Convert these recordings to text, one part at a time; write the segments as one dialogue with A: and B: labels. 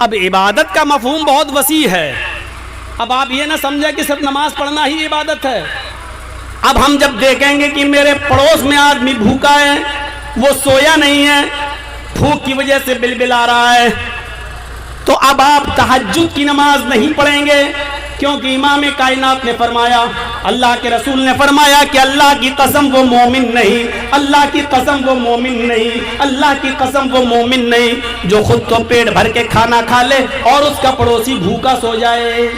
A: اب عبادت کا مفہوم بہت وسیع ہے. اب آپ یہ نہ سمجھیں کہ صرف نماز پڑھنا ہی عبادت ہے. اب ہم جب دیکھیں گے کہ میرے پڑوس میں آدمی بھوکا ہے, وہ سویا نہیں ہے, بھوک کی وجہ سے بلبلا رہا ہے, تو اب آپ تہجد کی نماز نہیں پڑھیں گے, کیونکہ امام کائنات نے فرمایا, اللہ کے رسول نے فرمایا کہ اللہ کی قسم وہ مومن نہیں, اللہ کی قسم وہ مومن نہیں, اللہ کی قسم وہ مومن نہیں جو خود تو پیٹ بھر کے کھانا کھا لے اور اس کا پڑوسی بھوکا سو جائے.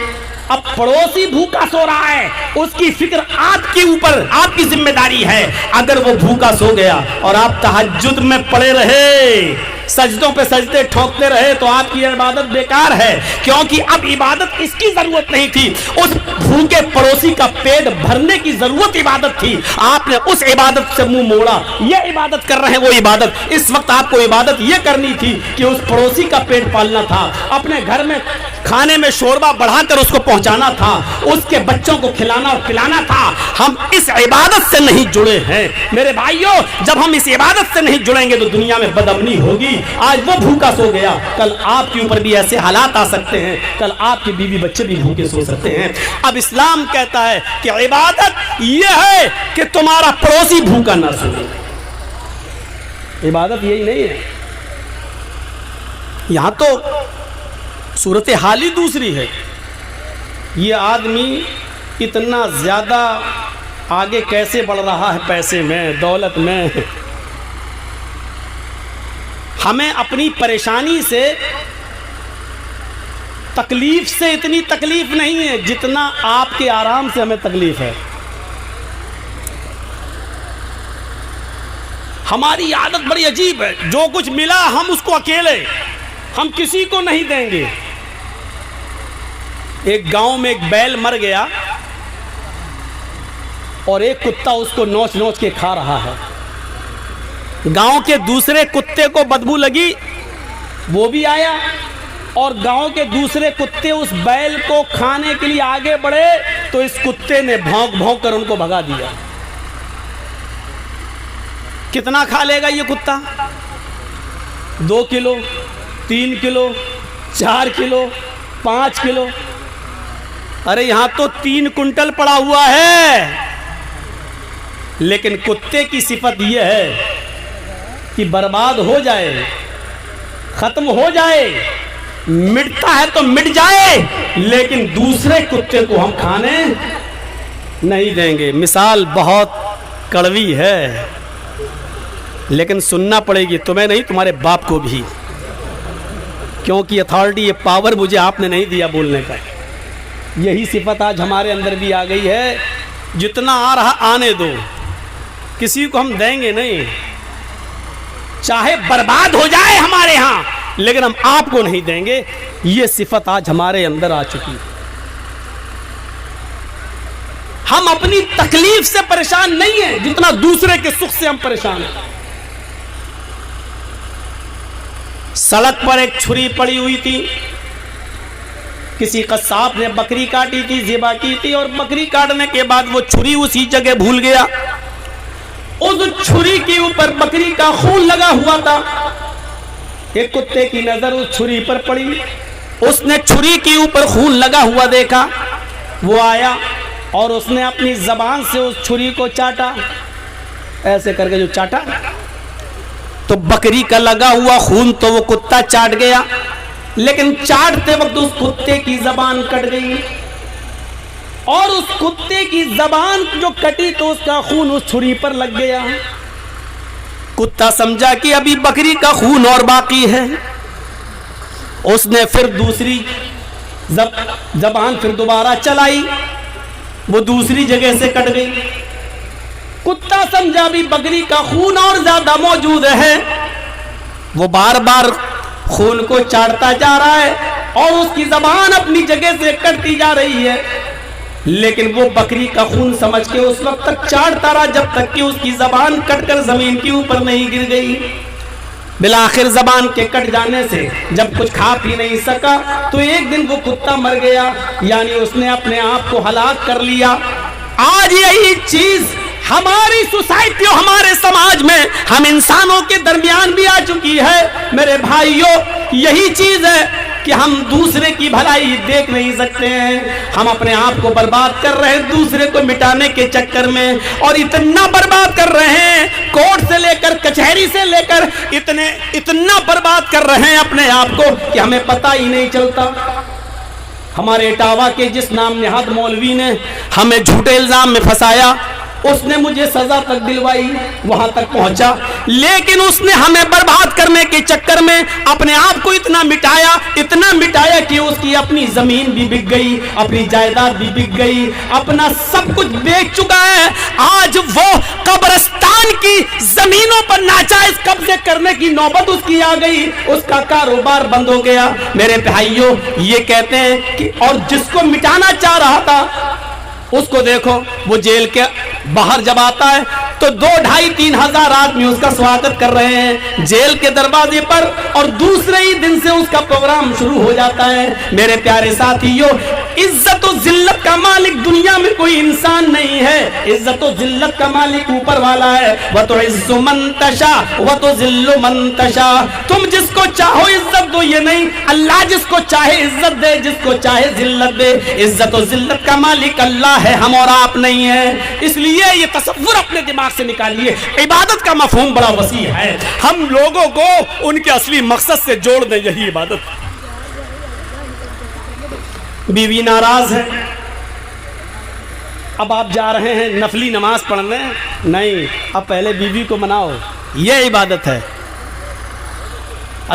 A: اب پڑوسی بھوکا سو رہا ہے, اس کی فکر آپ کے اوپر, آپ کی ذمہ داری ہے. اگر وہ بھوکا سو گیا اور آپ تہجد میں پڑے رہے, سجدوں پہ سجدے ٹھوکتے رہے, تو آپ کی عبادت بیکار ہے, کیونکہ اب عبادت اس کی ضرورت نہیں تھی, اس بھوکے پڑوسی کا پیٹ بھرنے کی ضرورت عبادت تھی. آپ نے اس عبادت سے منہ موڑا, یہ عبادت کر رہے ہیں وہ عبادت. اس وقت آپ کو عبادت یہ کرنی تھی کہ اس پڑوسی کا پیٹ پالنا تھا, اپنے گھر میں کھانے میں شوربہ بڑھا کر اس کو پہنچانا تھا, اس کے بچوں کو کھلانا اور پلانا تھا. ہم اس عبادت سے نہیں جڑے ہیں میرے بھائیوں. جب ہم اس عبادت سے نہیں جڑیں گے تو دنیا میں بدامنی ہوگی. آج وہ بھوکا سو گیا, کل آپ کے اوپر بھی ایسے حالات آ سکتے ہیں, کل آپ کے بیوی بچے بھی بھوکے سو سکتے ہیں. اب اسلام کہتا ہے کہ عبادت یہ ہے کہ تمہارا پڑوسی بھوکا نہ سوے. عبادت یہی نہیں ہے. یہاں تو صورتحال ہی دوسری ہے. یہ آدمی اتنا زیادہ آگے کیسے بڑھ رہا ہے پیسے میں, دولت میں. ہمیں اپنی پریشانی سے, تکلیف سے اتنی تکلیف نہیں ہے جتنا آپ کے آرام سے ہمیں تکلیف ہے. ہماری عادت بڑی عجیب ہے, جو کچھ ملا ہم اس کو اکیلے, ہم کسی کو نہیں دیں گے. ایک گاؤں میں ایک بیل مر گیا اور ایک کتا اس کو نوچ نوچ کے کھا رہا ہے. گاؤں کے دوسرے کتے کو بدبو لگی, وہ بھی آیا, اور گاؤں کے دوسرے کتے اس بیل کو کھانے کے لیے آگے بڑھے تو اس کتے نے بھونک بھونک کر ان کو بھگا دیا. کتنا کھا لے گا یہ کتا؟ 2 کلو, 3 کلو, 4 کلو, 5 کلو. ارے یہاں تو 3 کنٹل پڑا ہوا ہے. لیکن کتے کی صفت یہ ہے کہ برباد ہو جائے, ختم ہو جائے, مٹتا ہے تو مٹ جائے, لیکن دوسرے کتے کو ہم کھانے نہیں دیں گے. مثال بہت کڑوی ہے لیکن سننا پڑے گی, تمہیں نہیں تمہارے باپ کو بھی, کیونکہ اتھارٹی, یہ پاور مجھے آپ نے نہیں دیا بولنے کا. یہی صفت آج ہمارے اندر بھی آ گئی ہے. جتنا آ رہا آنے دو, کسی کو ہم دیں گے نہیں, چاہے برباد ہو جائے ہمارے ہاں, لیکن ہم آپ کو نہیں دیں گے. یہ صفت آج ہمارے اندر آ چکی ہے. ہم اپنی تکلیف سے پریشان نہیں ہیں جتنا دوسرے کے سکھ سے ہم پریشان ہیں. سڑک پر ایک چھری پڑی ہوئی تھی, کسی قصاب نے بکری کاٹی تھی, ذبح کی تھی, اور بکری کاٹنے کے بعد وہ چھری اسی جگہ بھول گیا. اس چھری کے اوپر بکری کا خون لگا ہوا تھا. ایک کتے کی نظر اس چھری پر پڑی, اس نے چھری کے اوپر خون لگا ہوا دیکھا, وہ آیا اور اس نے اپنی زبان سے اس چھری کو چاٹا, ایسے کر کے جو چاٹا تو بکری کا لگا ہوا خون تو وہ کتا چاٹ گیا, لیکن چاٹتے وقت اس کتے کی زبان کٹ گئی, اور اس کتے کی زبان جو کٹی تو اس کا خون اس چھری پر لگ گیا. کتا سمجھا کہ ابھی بکری کا خون اور باقی ہے. اس نے پھر دوسری زبان پھر دوبارہ چلائی, وہ دوسری جگہ سے کٹ گئی. کتا سمجھا بھی بکری کا خون اور زیادہ موجود ہے, وہ بار بار خون کو چاٹتا جا رہا ہے اور اس کی زبان اپنی جگہ سے کٹتی جا رہی ہے, لیکن وہ بکری کا خون سمجھ کے اس وقت تک چاٹتا رہا جب تک کہ اس کی زبان کٹ کر زمین کے اوپر نہیں گر گئی. بالآخر زبان کے کٹ جانے سے جب کچھ کھا پی نہیں سکا تو ایک دن وہ کتا مر گیا, یعنی اس نے اپنے آپ کو ہلاک کر لیا. آج یہی چیز ہماری سوسائٹی اور ہمارے سماج میں ہم انسانوں کے درمیان بھی آ چکی ہے. میرے بھائیوں, یہی چیز ہے کہ ہم دوسرے کی بھلائی دیکھ نہیں سکتے ہیں، ہم اپنے آپ کو برباد کر رہے ہیں دوسرے کو مٹانے کے چکر میں، اور اتنا برباد کر رہے ہیں، کورٹ سے لے کر کچہری سے لے کر اتنا برباد کر رہے ہیں اپنے آپ کو کہ ہمیں پتہ ہی نہیں چلتا۔ ہمارے اٹاوا کے جس نام نہاد مولوی نے ہمیں جھوٹے الزام میں پھنسایا، اس نے مجھے سزا تک دلوائی، وہاں تک پہنچا، لیکن اس نے ہمیں برباد کرنے کے چکر میں اپنے آپ کو اتنا مٹایا کہ اس کی اپنی زمین بھی بک گئی، اپنی جائیداد بھی بک گئی، اپنا سب کچھ بیچ چکا ہے۔ آج وہ قبرستان کی زمینوں پر ناجائز قبضے کرنے کی نوبت اس کی آ گئی، اس کا کاروبار بند ہو گیا۔ میرے بھائیوں، یہ کہتے ہیں کہ اور جس کو مٹانا چاہ رہا تھا اس کو دیکھو، وہ جیل کے باہر جب آتا ہے تو 2-2.5-3 ہزار آدمی اس کا سواگت کر رہے ہیں جیل کے دروازے پر، اور دوسرے ہی دن سے اس کا پروگرام شروع ہو جاتا ہے۔ میرے پیارے ساتھیوں، عزت و ذلت کا مالک دنیا میں کوئی انسان نہیں ہے، عزت و ذلت کا مالک اوپر والا ہے۔ وَتُعِزُّ مَن تَشَاءُ وَتُذِلُّ مَن تَشَاءُ، تم جس کو چاہو عزت دو، یہ نہیں، اللہ جس کو چاہے عزت دے، جس کو چاہے ذلت دے۔ عزت و ذلت کا مالک اللہ ہے، ہم اور آپ نہیں ہیں۔ اس لیے یہ تصور اپنے دماغ سے نکالیے، عبادت کا مفہوم بڑا وسیع ہے، ہم لوگوں کو ان کے اصلی مقصد سے جوڑ دیں، یہی عبادت۔ بیوی ناراض ہے، اب آپ جا رہے ہیں نفلی نماز پڑھنے، نہیں، اب پہلے بیوی کو مناؤ، یہ عبادت ہے۔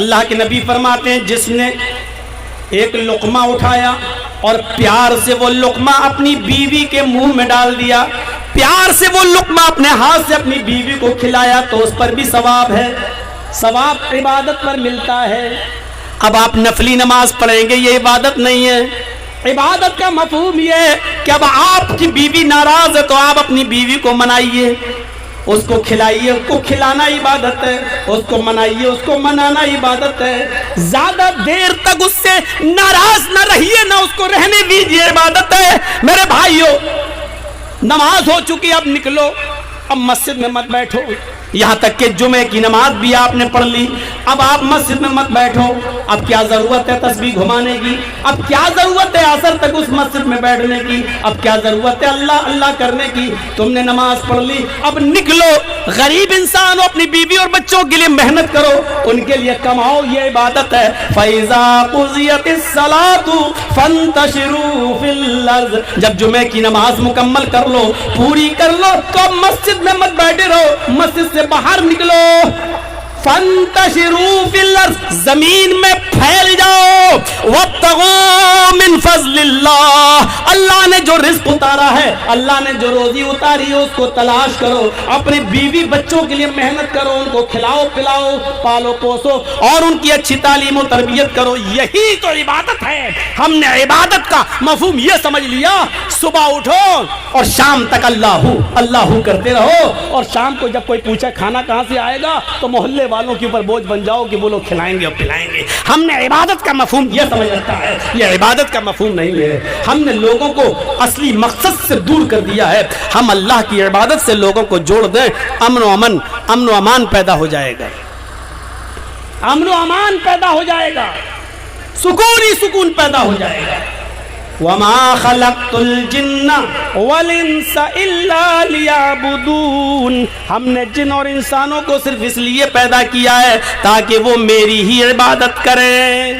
A: اللہ کے نبی فرماتے ہیں جس نے ایک لقمہ اٹھایا اور پیار سے وہ لقمہ اپنی بیوی کے منہ میں ڈال دیا، پیار سے وہ لقمہ اپنے ہاتھ سے اپنی بیوی کو کھلایا، تو اس پر بھی ثواب ہے، ثواب عبادت پر ملتا ہے۔ اب آپ نفلی نماز پڑھیں گے، یہ عبادت نہیں ہے۔ عبادت کا مفہوم یہ ہے کہ اب آپ کی بیوی ناراض ہے تو آپ اپنی بیوی کو منائیے، اس کو کھلائیے، اس کو کھلانا عبادت ہے، اس کو منائیے، اس کو منانا عبادت ہے۔ زیادہ دیر تک اس سے ناراض نہ رہیے، نہ اس کو رہنے دیجیے، عبادت ہے۔ میرے بھائیوں، نماز ہو چکی، اب نکلو، اب مسجد میں مت بیٹھو، یہاں تک کہ جمعے کی نماز بھی آپ نے پڑھ لی، اب آپ مسجد میں مت بیٹھو۔ اب کیا ضرورت ہے تسبیح گھمانے کی؟ اب کیا ضرورت ہے عصر تک اس مسجد میں بیٹھنے کی؟ اب کیا ضرورت ہے اللہ اللہ کرنے کی؟ تم نے نماز پڑھ لی، اب نکلو، غریب انسان ہو، اپنی بیوی اور بچوں کے لیے محنت کرو، ان کے لیے کماؤ، یہ عبادت ہے۔ فَإِذَا قُضِيَتِ الصَّلَاةُ فَانتَشِرُوا فِي الْأَرْضِ، جب جمعے کی نماز مکمل کر لو، پوری کر لو، تو اب مسجد میں مت بیٹھے رہو، مسجد سے باہر نکلو۔ فانتشروا فی الارض، زمین میں پھیل جاؤ۔ وابتغوا من فضل اللہ، اللہ نے جو رزق اتارا ہے، اللہ نے جو روزی اتاری ہے، اس کو تلاش کرو، اپنے بیوی بچوں کے لیے محنت کرو، ان کو کھلاؤ پلاؤ، پالو پوسو، اور ان کی اچھی تعلیم و تربیت کرو، یہی تو عبادت ہے۔ ہم نے عبادت کا مفہوم یہ سمجھ لیا، صبح اٹھو اور شام تک اللہ کرتے رہو، اور شام کو جب کوئی پوچھے کھانا کہاں سے آئے گا تو محلے والوں کے اوپر بوجھ بن جاؤ کہ وہ لوگ کھلائیں گے اور پلائیں گے۔ ہم نے عبادت کا مفہوم یہ سمجھ رکھا ہے، یہ عبادت کا مفہوم نہیں ہے۔ ہم نے لوگوں کو اصلی مقصد سے دور کر دیا ہے۔ ہم اللہ کی عبادت سے لوگوں کو جوڑ دیں، امن و امان پیدا ہو جائے گا، امن و امان پیدا ہو جائے گا، سکون ہی سکون پیدا ہو جائے گا۔ وَمَا خَلَقْتُ الْجِنَّ وَالْإِنسَ إِلَّا لِيَعْبُدُونَ، ہم نے جن اور انسانوں کو صرف اس لیے پیدا کیا ہے تاکہ وہ میری ہی عبادت کریں۔